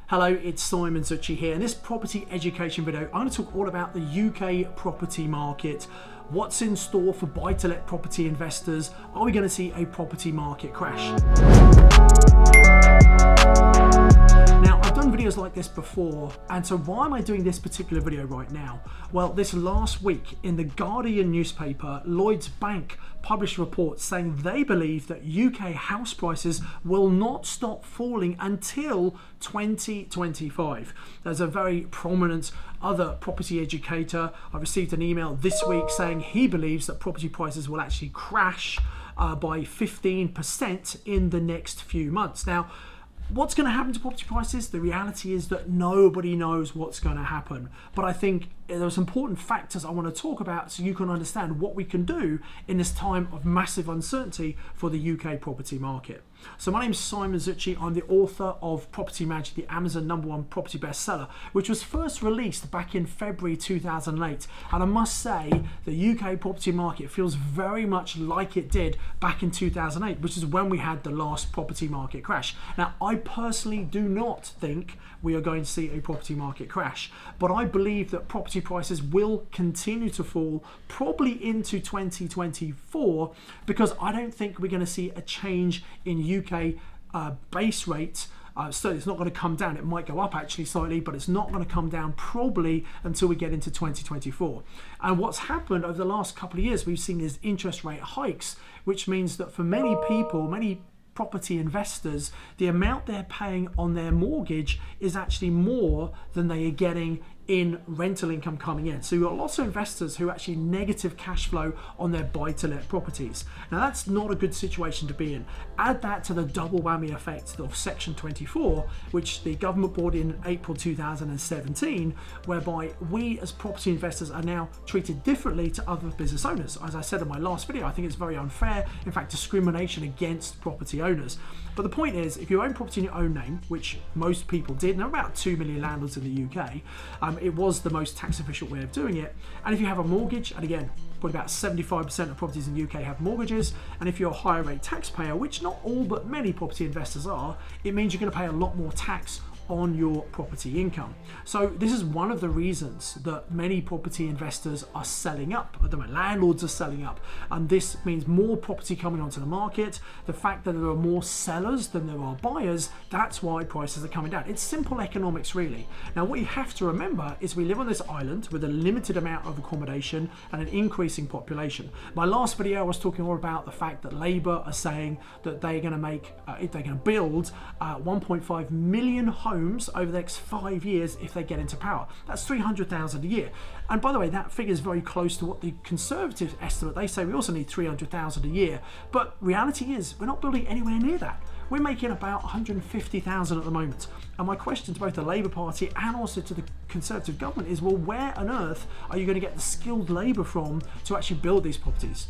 Hello, it's Simon Zutshi here. In this property education video, I'm going to talk all about the UK property market, what's in store for buy-to-let property investors, are we going to see a property market crash? Now, I've done videos like this before, and so why am I doing this particular video right now? Well, this last week in the Guardian newspaper, Lloyds Bank published a report saying they believe that UK house prices will not stop falling until 2025. There's a very prominent other property educator. I received an email this week saying he believes that property prices will actually crash by 15% in the next few months. Now, what's going to happen to property prices? The reality is that nobody knows what's going to happen. But I think there's important factors I want to talk about so you can understand what we can do in this time of massive uncertainty for the UK property market. So my name is Simon Zutshi. I'm the author of Property Magic, the Amazon #1 property bestseller, which was first released back in February 2008. And I must say, the UK property market feels very much like it did back in 2008, which is when we had the last property market crash. Now, I personally do not think we are going to see a property market crash, but I believe that property prices will continue to fall probably into 2024 because I don't think we're going to see a change in UK base rate. So it's not going to come down. It might go up actually slightly, but it's not going to come down probably until we get into 2024. And what's happened over the last couple of years, we've seen these interest rate hikes, which means that for many people, many property investors, the amount they're paying on their mortgage is actually more than they are getting in rental income coming in. So you've got lots of investors who actually negative cash flow on their buy-to-let properties. Now that's not a good situation to be in. Add that to the double whammy effect of Section 24, which the government brought in April 2017, whereby we as property investors are now treated differently to other business owners. As I said in my last video, I think it's very unfair, in fact discrimination against property owners. But the point is, if you own property in your own name, which most people did, and there are about 2 million landlords in the UK, it was the most tax efficient way of doing it. And if you have a mortgage, and again, probably about 75% of properties in the UK have mortgages, and if you're a higher rate taxpayer, which not all but many property investors are, it means you're going to pay a lot more tax on your property income. So this is one of the reasons that many property investors are selling up, or the landlords are selling up, and this means more property coming onto the market. The fact that there are more sellers than there are buyers, that's why prices are coming down. It's simple economics really. Now what you have to remember is we live on this island with a limited amount of accommodation and an increasing population. My last video I was talking all about the fact that Labour are saying that they're going to make, they're going to build 1.5 million homes over the next 5 years if they get into power. That's 300,000 a year. And by the way, that figure is very close to what the Conservatives estimate. They say we also need 300,000 a year. But reality is we're not building anywhere near that. We're making about 150,000 at the moment. And my question to both the Labour Party and also to the Conservative government is, well, where on earth are you going to get the skilled labour from to actually build these properties?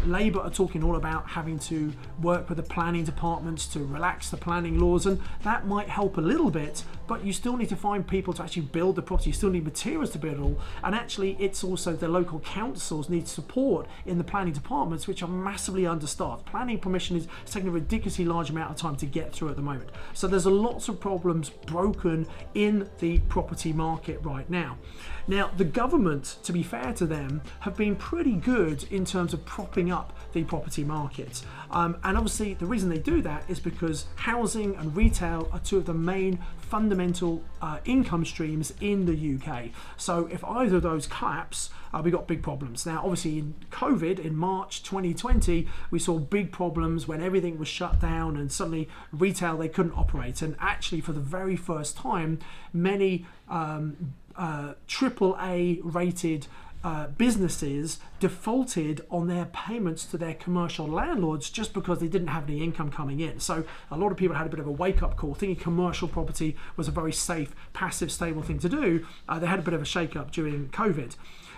Labour are talking all about having to work with the planning departments to relax the planning laws, and that might help a little bit, but you still need to find people to actually build the property. You still need materials to build it all, and actually it's also the local councils need support in the planning departments, which are massively understaffed. Planning permission is taking a ridiculously large amount of time to get through at the moment. So there's lots of problems broken in the property market right now. Now the government, to be fair to them, have been pretty good in terms of propping up the property market, and obviously the reason they do that is because housing and retail are two of the main fundamental income streams in the UK. So if either of those collapse, we got big problems. Now obviously in COVID in March 2020 we saw big problems when everything was shut down and suddenly retail they couldn't operate, and actually for the very first time many AAA rated businesses defaulted on their payments to their commercial landlords just because they didn't have any income coming in. So a lot of people had a bit of a wake-up call, thinking commercial property was a very safe, passive, stable thing to do. They had a bit of a shake-up during COVID.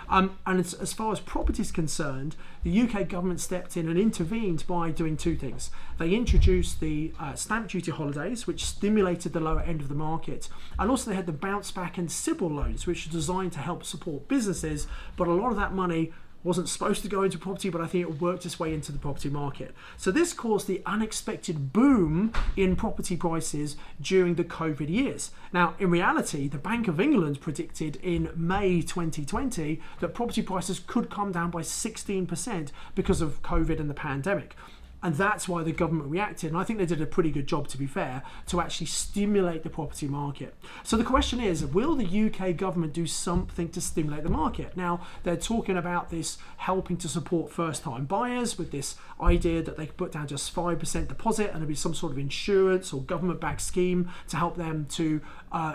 And as far as property is concerned, the UK government stepped in and intervened by doing two things. They introduced the stamp duty holidays, which stimulated the lower end of the market, and also they had the bounce back and CBIL loans, which are designed to help support businesses, but a lot of that money wasn't supposed to go into property, but I think it worked its way into the property market. So this caused the unexpected boom in property prices during the COVID years. Now, in reality, the Bank of England predicted in May 2020 that property prices could come down by 16% because of COVID and the pandemic. And that's why the government reacted. And I think they did a pretty good job, to be fair, to actually stimulate the property market. So the question is, will the UK government do something to stimulate the market? Now, they're talking about this helping to support first-time buyers with this idea that they could put down just 5% deposit and there'll be some sort of insurance or government-backed scheme to help them to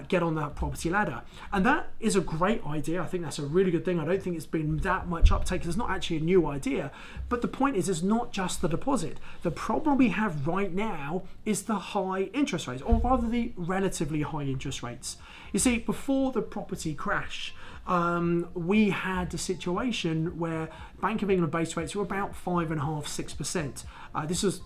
get on that property ladder. And that is a great idea. I think that's a really good thing. I don't think it's been that much uptake. It's not actually a new idea. But the point is, it's not just the deposit. The problem we have right now is the high interest rates, or rather the relatively high interest rates. You see, before the property crash, we had a situation where Bank of England base rates were about 5.5%, 6%. This was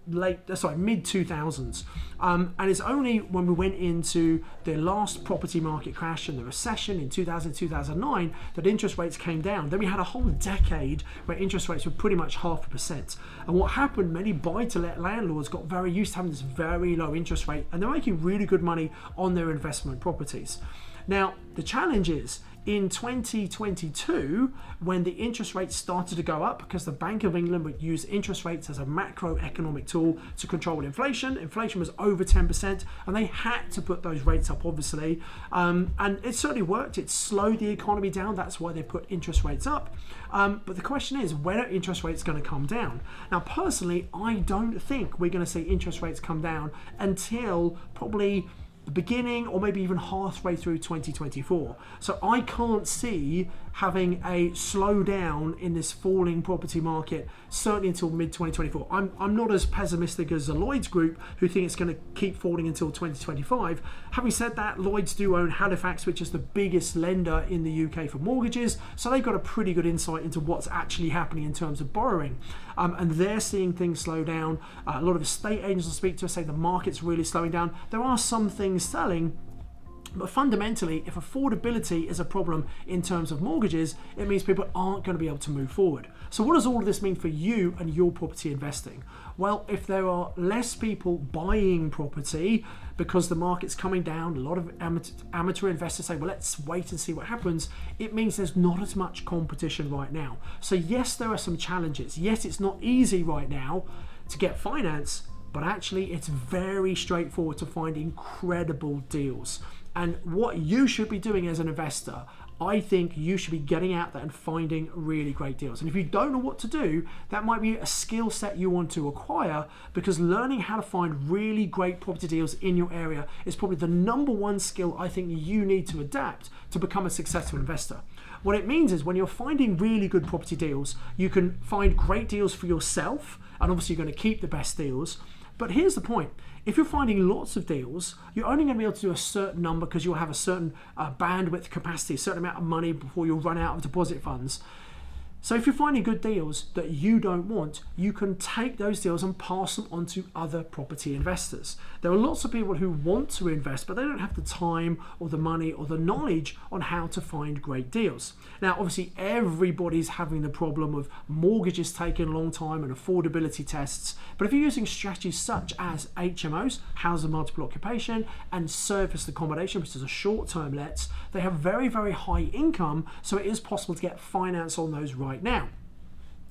mid 2000s, and it's only when we went into the last property market crash and the recession in 2009 that interest rates came down. Then we had a whole decade where interest rates were pretty much 0.5%. And what happened, many buy-to-let landlords got very used to having this very low interest rate, and they're making really good money on their investment properties. Now, the challenge is, in 2022, when the interest rates started to go up, because the Bank of England would use interest rates as a macroeconomic tool to control inflation. Inflation was over 10%, and they had to put those rates up, obviously. And it certainly worked. It slowed the economy down. That's why they put interest rates up. But the question is, when are interest rates going to come down? Now, personally, I don't think we're going to see interest rates come down until probably the beginning or maybe even halfway through 2024. So I can't see having a slowdown in this falling property market, certainly until mid-2024. I'm not as pessimistic as the Lloyds Group, who think it's going to keep falling until 2025. Having said that, Lloyds do own Halifax, which is the biggest lender in the UK for mortgages, so they've got a pretty good insight into what's actually happening in terms of borrowing. And they're seeing things slow down. A lot of estate agents I speak to say the market's really slowing down. There are some things selling, but fundamentally, if affordability is a problem in terms of mortgages, it means people aren't going to be able to move forward. So what does all of this mean for you and your property investing? Well, if there are less people buying property because the market's coming down, a lot of amateur investors say, well, let's wait and see what happens. It means there's not as much competition right now. So yes, there are some challenges. Yes, it's not easy right now to get finance, but actually it's very straightforward to find incredible deals. And what you should be doing as an investor, I think you should be getting out there and finding really great deals. And if you don't know what to do, that might be a skill set you want to acquire, because learning how to find really great property deals in your area is probably the number one skill I think you need to adapt to become a successful investor. What it means is when you're finding really good property deals, you can find great deals for yourself, and obviously you're going to keep the best deals. But here's the point. If you're finding lots of deals, you're only going to be able to do a certain number because you'll have a certain bandwidth capacity, a certain amount of money before you'll run out of deposit funds. So if you're finding good deals that you don't want, you can take those deals and pass them on to other property investors. There are lots of people who want to invest, but they don't have the time or the money or the knowledge on how to find great deals. Now, obviously, everybody's having the problem of mortgages taking a long time and affordability tests. But if you're using strategies such as HMOs, housing multiple occupation, and serviced accommodation, which is a short-term lets, they have very, very high income, so it is possible to get finance on those right now.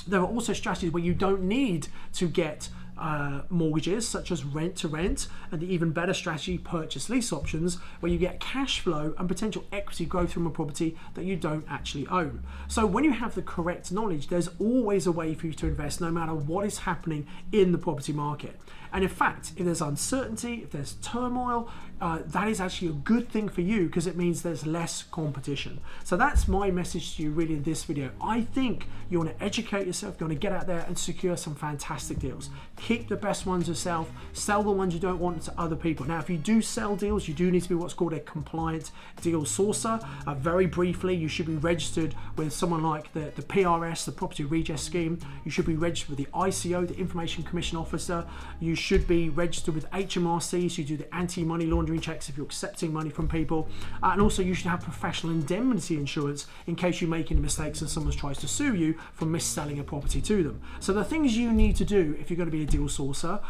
There are also strategies where you don't need to get mortgages, such as rent to rent, and the even better strategy, purchase lease options, where you get cash flow and potential equity growth from a property that you don't actually own. So when you have the correct knowledge, there's always a way for you to invest no matter what is happening in the property market. And in fact, if there's uncertainty, if there's turmoil, that is actually a good thing for you, because it means there's less competition. So that's my message to you really in this video. I think you want to educate yourself, you want to get out there and secure some fantastic deals. Keep the best ones yourself, sell the ones you don't want to other people. Now, if you do sell deals, you do need to be what's called a compliant deal sourcer. Very briefly, you should be registered with someone like the PRS, the Property Regist Scheme. You should be registered with the ICO, the Information Commission Officer. You should be registered with HMRC, so you do the anti-money laundering checks if you're accepting money from people. And also you should have professional indemnity insurance in case you make any mistakes and someone tries to sue you for mis-selling a property to them. So the things you need to do if you're going to be a deal sourcer,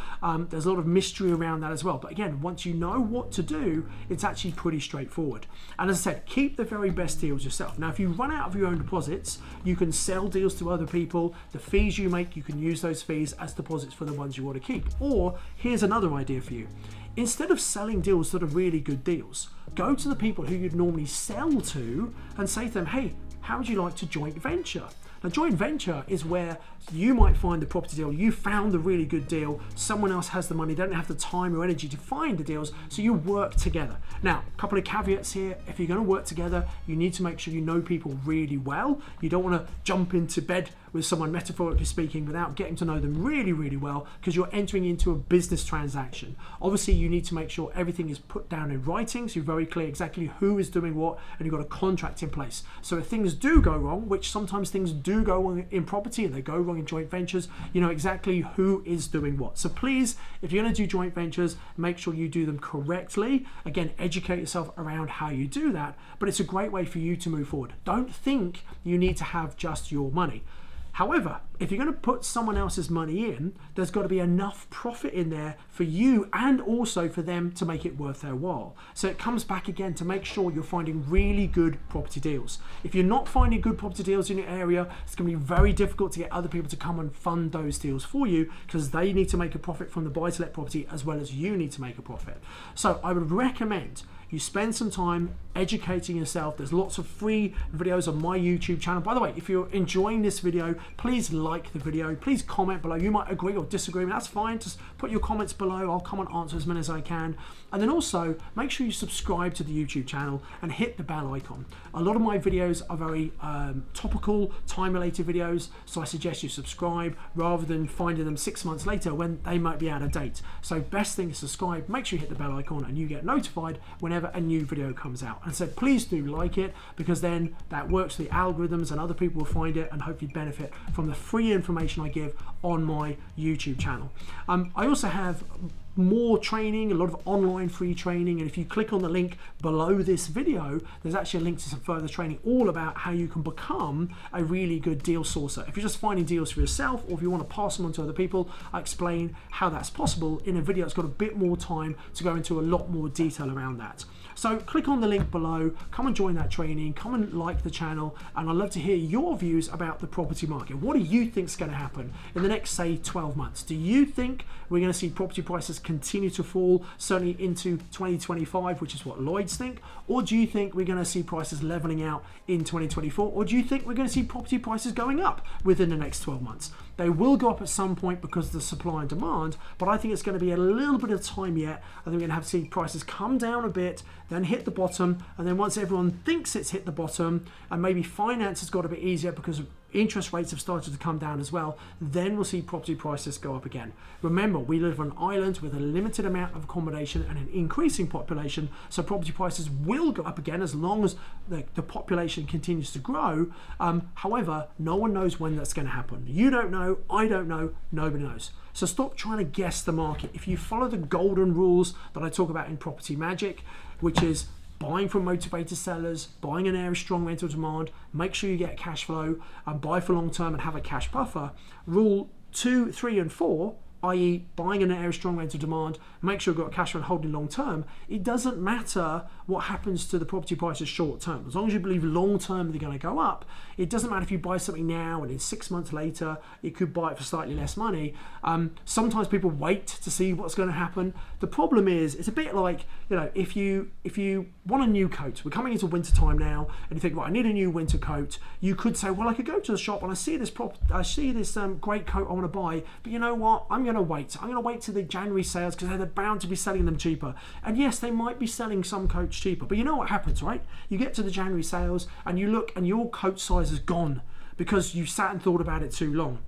there's a lot of mystery around that as well. But again, once you know what to do, it's actually pretty straightforward. And as I said, keep the very best deals yourself. Now, if you run out of your own deposits, you can sell deals to other people. The fees you make, you can use those fees as deposits for the ones you want to keep. Or here's another idea for you. Instead of selling deals that are really good deals, go to the people who you'd normally sell to and say to them, hey, how would you like to joint venture? Now, joint venture is where you might find the property deal, you found the really good deal, someone else has the money, they don't have the time or energy to find the deals, so you work together. Now, a couple of caveats here. If you're going to work together, you need to make sure you know people really well. You don't want to jump into bed with someone, metaphorically speaking, without getting to know them really, really well, because you're entering into a business transaction. Obviously, you need to make sure everything is put down in writing, so you're very clear exactly who is doing what, and you've got a contract in place. So if things do go wrong, which sometimes things do go wrong in property and they go wrong in joint ventures, you know exactly who is doing what. So please, if you're going to do joint ventures, make sure you do them correctly. Again, educate yourself around how you do that, but it's a great way for you to move forward. Don't think you need to have just your money. However, if you're going to put someone else's money in, there's got to be enough profit in there for you and also for them to make it worth their while. So it comes back again to make sure you're finding really good property deals. If you're not finding good property deals in your area, it's going to be very difficult to get other people to come and fund those deals for you, because they need to make a profit from the buy-to-let property as well as you need to make a profit. So I would recommend you spend some time educating yourself. There's lots of free videos on my YouTube channel. By the way, if you're enjoying this video, please like the video. Please comment below. You might agree or disagree, that's fine. Just put your comments below. I'll come and answer as many as I can. And then also, make sure you subscribe to the YouTube channel and hit the bell icon. A lot of my videos are very topical, time-related videos, so I suggest you subscribe rather than finding them 6 months later when they might be out of date. So best thing is subscribe, make sure you hit the bell icon, and you get notified whenever a new video comes out. And so please do like it, because then that works for the algorithms and other people will find it and hopefully benefit from the free information I give on my YouTube channel. I also have more training, a lot of online free training, and if you click on the link below this video, there's actually a link to some further training all about how you can become a really good deal sourcer. If you're just finding deals for yourself, or if you want to pass them on to other people, I explain how that's possible in a video that's got a bit more time to go into a lot more detail around that. So click on the link below, come and join that training, come and like the channel, and I'd love to hear your views about the property market. What do you think is going to happen in the next, say, 12 months? Do you think we're going to see property prices continue to fall, certainly into 2025, which is what Lloyds think? Or do you think we're going to see prices leveling out in 2024? Or do you think we're going to see property prices going up within the next 12 months? They will go up at some point because of the supply and demand, but I think it's going to be a little bit of time yet. I think we're going to have to see prices come down a bit, then hit the bottom, and then once everyone thinks it's hit the bottom, and maybe finance has got a bit easier because interest rates have started to come down as well, then we'll see property prices go up again. Remember, we live on an island with a limited amount of accommodation and an increasing population, so property prices will go up again as long as the population continues to grow. However, no one knows when that's going to happen. You don't know, I don't know, nobody knows. So stop trying to guess the market. If you follow the golden rules that I talk about in Property Magic, which is buying from motivated sellers, buying an area of strong rental demand, make sure you get cash flow, and buy for long term and have a cash buffer. Rule 2, 3, and 4, i.e. buying in an area of strong rental demand, make sure you've got cash flow and holding long term. It doesn't matter what happens to the property prices short term. As long as you believe long term they're going to go up, it doesn't matter if you buy something now and in 6 months later you could buy it for slightly less money. Sometimes people wait to see what's going to happen. The problem is, it's a bit like, you know, if you want a new coat, we're coming into winter time now, and you think, right, I need a new winter coat. You could say, well, I could go to the shop and I see this great coat I want to buy, but you know what? I'm going to wait. I'm going to wait till the January sales because they're bound to be selling them cheaper. And yes, they might be selling some coats cheaper, but you know what happens, right? You get to the January sales and you look and your coat size is gone because you sat and thought about it too long.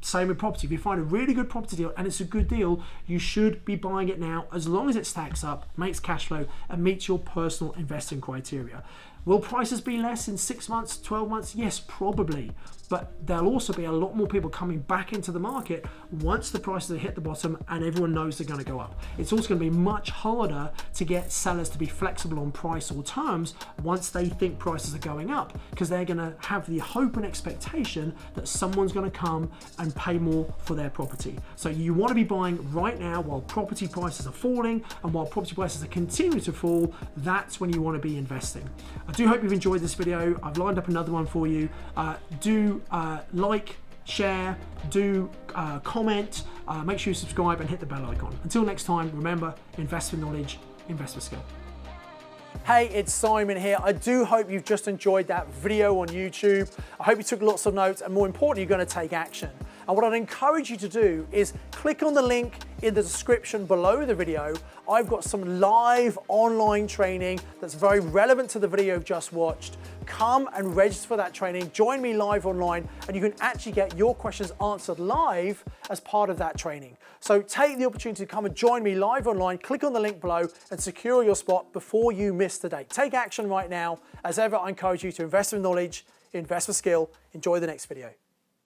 Same with property. If you find a really good property deal and it's a good deal, you should be buying it now as long as it stacks up, makes cash flow, and meets your personal investing criteria. Will prices be less in 6 months, 12 months? Yes, probably. But there'll also be a lot more people coming back into the market once the prices have hit the bottom and everyone knows they're going to go up. It's also going to be much harder to get sellers to be flexible on price or terms once they think prices are going up, because they're going to have the hope and expectation that someone's going to come and pay more for their property. So you want to be buying right now while property prices are falling, and while property prices are continuing to fall, that's when you want to be investing. I do hope you've enjoyed this video. I've lined up another one for you. Do like, share, comment, make sure you subscribe and hit the bell icon. Until next time, remember, invest with knowledge, invest with skill. Hey, it's Simon here. I do hope you've just enjoyed that video on YouTube. I hope you took lots of notes, and more importantly, you're going to take action. And what I'd encourage you to do is click on the link in the description below the video. I've got some live online training that's very relevant to the video you've just watched. Come and register for that training. Join me live online, and you can actually get your questions answered live as part of that training. So take the opportunity to come and join me live online. Click on the link below and secure your spot before you miss the date. Take action right now. As ever, I encourage you to invest in knowledge, invest with skill. Enjoy the next video.